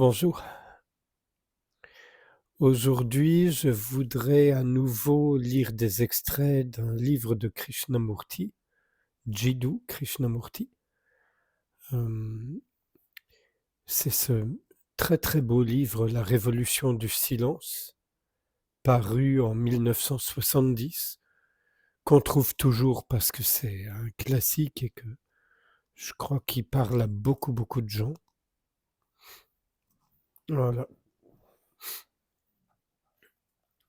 Bonjour. Aujourd'hui, je voudrais à nouveau lire des extraits d'un livre de Krishnamurti, Jiddu Krishnamurti. Euh, c'est ce très très beau livre, La Révolution du silence, paru en 1970, qu'on trouve toujours parce que c'est un classique et que je crois qu'il parle à beaucoup beaucoup de gens. Voilà.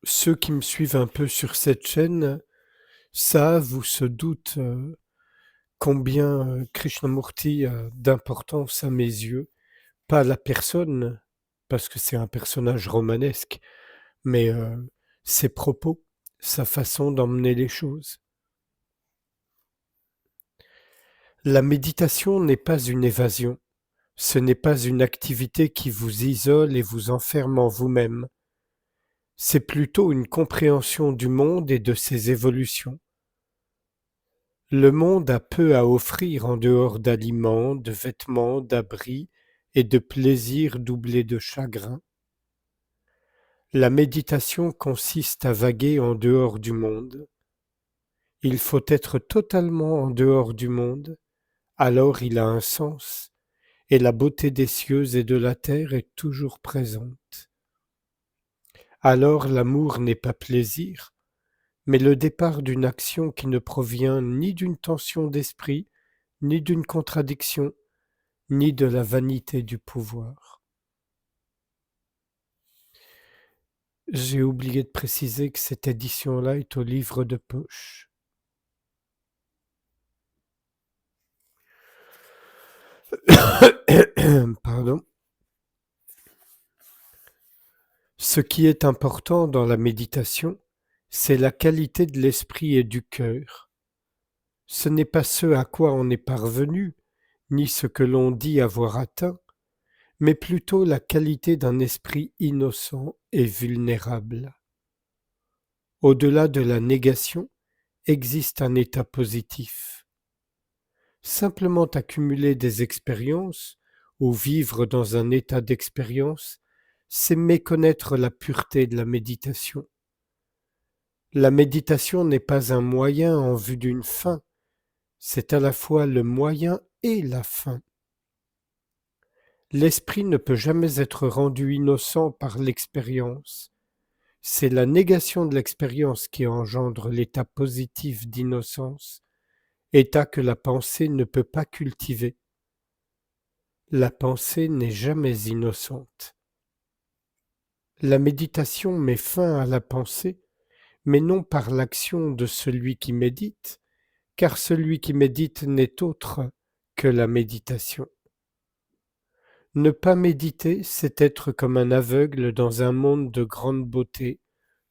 Ceux qui me suivent un peu sur cette chaîne savent ou se doutent combien Krishnamurti a d'importance à mes yeux, pas la personne, parce que c'est un personnage romanesque, mais ses propos, sa façon d'emmener les choses. La méditation n'est pas une évasion, ce n'est pas une activité qui vous isole et vous enferme en vous-même, c'est plutôt une compréhension du monde et de ses évolutions. Le monde a peu à offrir en dehors d'aliments, de vêtements, d'abris et de plaisirs doublés de chagrin. La méditation consiste à vaguer en dehors du monde. Il faut être totalement en dehors du monde, alors il a un sens, et la beauté des cieux et de la terre est toujours présente. Alors l'amour n'est pas plaisir, mais le départ d'une action qui ne provient ni d'une tension d'esprit, ni d'une contradiction, ni de la vanité du pouvoir. J'ai oublié de préciser que cette édition-là est au livre de poche. Pardon. Ce qui est important dans la méditation, c'est la qualité de l'esprit et du cœur. Ce n'est pas ce à quoi on est parvenu, ni ce que l'on dit avoir atteint, mais plutôt la qualité d'un esprit innocent et vulnérable. Au-delà de la négation, existe un état positif. Simplement accumuler des expériences ou vivre dans un état d'expérience, c'est méconnaître la pureté de la méditation. La méditation n'est pas un moyen en vue d'une fin, c'est à la fois le moyen et la fin. L'esprit ne peut jamais être rendu innocent par l'expérience. C'est la négation de l'expérience qui engendre l'état positif d'innocence, état que la pensée ne peut pas cultiver. La pensée n'est jamais innocente. La méditation met fin à la pensée, mais non par l'action de celui qui médite, car celui qui médite n'est autre que la méditation. Ne pas méditer, c'est être comme un aveugle dans un monde de grande beauté,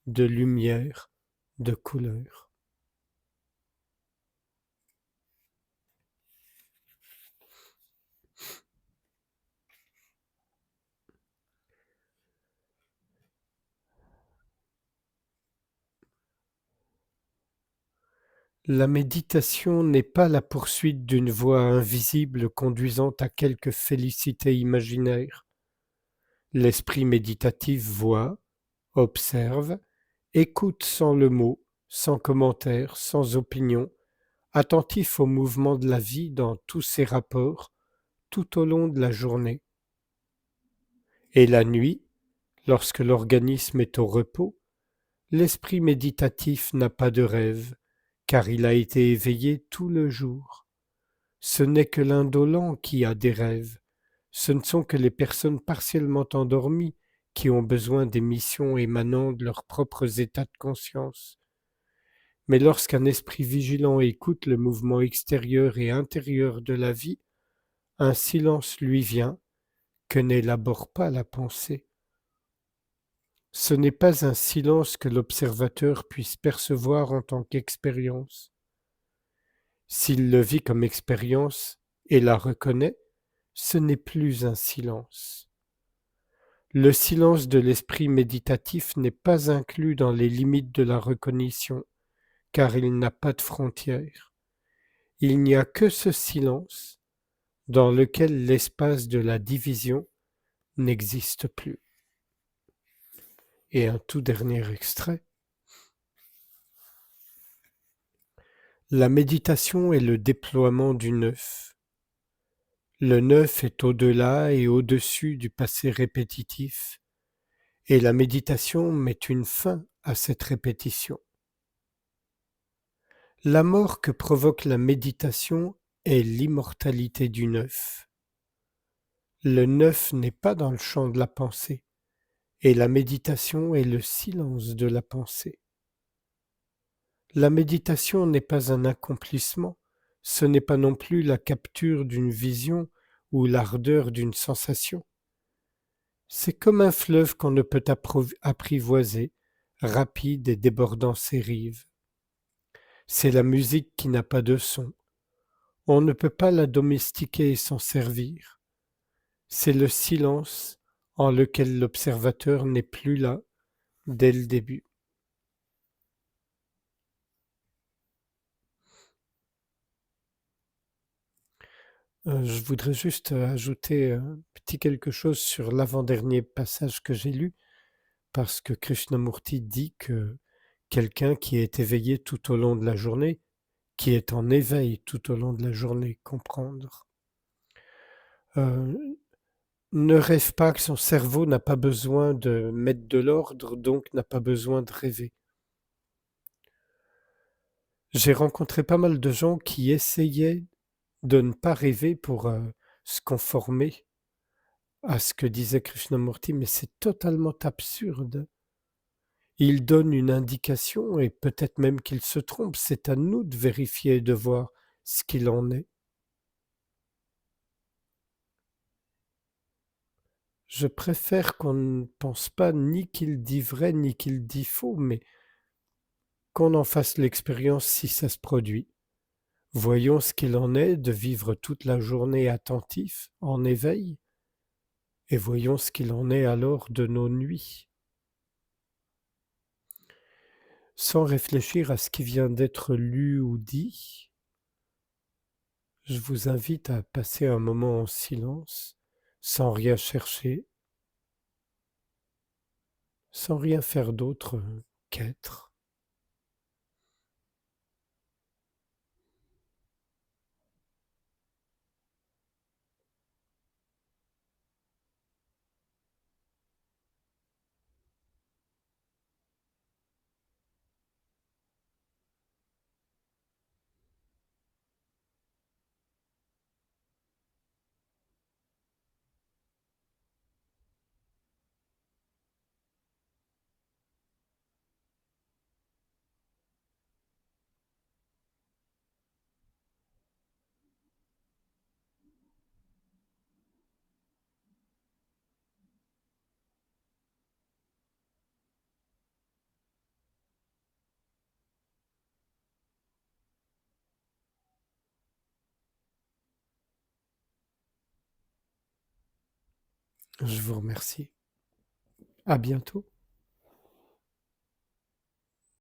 de lumière, de couleur. La méditation n'est pas la poursuite d'une voie invisible conduisant à quelque félicité imaginaire. L'esprit méditatif voit, observe, écoute sans le mot, sans commentaire, sans opinion, attentif au mouvement de la vie dans tous ses rapports, tout au long de la journée. Et la nuit, lorsque l'organisme est au repos, l'esprit méditatif n'a pas de rêve, car il a été éveillé tout le jour. Ce n'est que l'indolent qui a des rêves, ce ne sont que les personnes partiellement endormies qui ont besoin des missions émanant de leurs propres états de conscience. Mais lorsqu'un esprit vigilant écoute le mouvement extérieur et intérieur de la vie, un silence lui vient que n'élabore pas la pensée. Ce n'est pas un silence que l'observateur puisse percevoir en tant qu'expérience. S'il le vit comme expérience et la reconnaît, ce n'est plus un silence. Le silence de l'esprit méditatif n'est pas inclus dans les limites de la recognition, car il n'a pas de frontières. Il n'y a que ce silence dans lequel l'espace de la division n'existe plus. Et un tout dernier extrait. La méditation est le déploiement du neuf. Le neuf est au-delà et au-dessus du passé répétitif, et la méditation met une fin à cette répétition. La mort que provoque la méditation est l'immortalité du neuf. Le neuf n'est pas dans le champ de la pensée, et la méditation est le silence de la pensée. La méditation n'est pas un accomplissement, ce n'est pas non plus la capture d'une vision ou l'ardeur d'une sensation. C'est comme un fleuve qu'on ne peut apprivoiser, rapide et débordant ses rives. C'est la musique qui n'a pas de son. On ne peut pas la domestiquer et s'en servir. C'est le silence en lequel l'observateur n'est plus là dès le début. Je voudrais juste ajouter un petit quelque chose sur l'avant-dernier passage que j'ai lu, parce que Krishnamurti dit que quelqu'un qui est éveillé tout au long de la journée, qui est en éveil tout au long de la journée, comprendre, euh, ne rêve pas, que son cerveau n'a pas besoin de mettre de l'ordre, donc n'a pas besoin de rêver. J'ai rencontré pas mal de gens qui essayaient de ne pas rêver pour se conformer à ce que disait Krishnamurti, mais c'est totalement absurde. Il donne une indication et peut-être même qu'il se trompe. C'est à nous de vérifier et de voir ce qu'il en est. Je préfère qu'on ne pense pas ni qu'il dit vrai ni qu'il dit faux, mais qu'on en fasse l'expérience si ça se produit. Voyons ce qu'il en est de vivre toute la journée attentif, en éveil, et voyons ce qu'il en est alors de nos nuits. Sans réfléchir à ce qui vient d'être lu ou dit, je vous invite à passer un moment en silence, sans rien chercher, sans rien faire d'autre qu'être. Je vous remercie. À bientôt.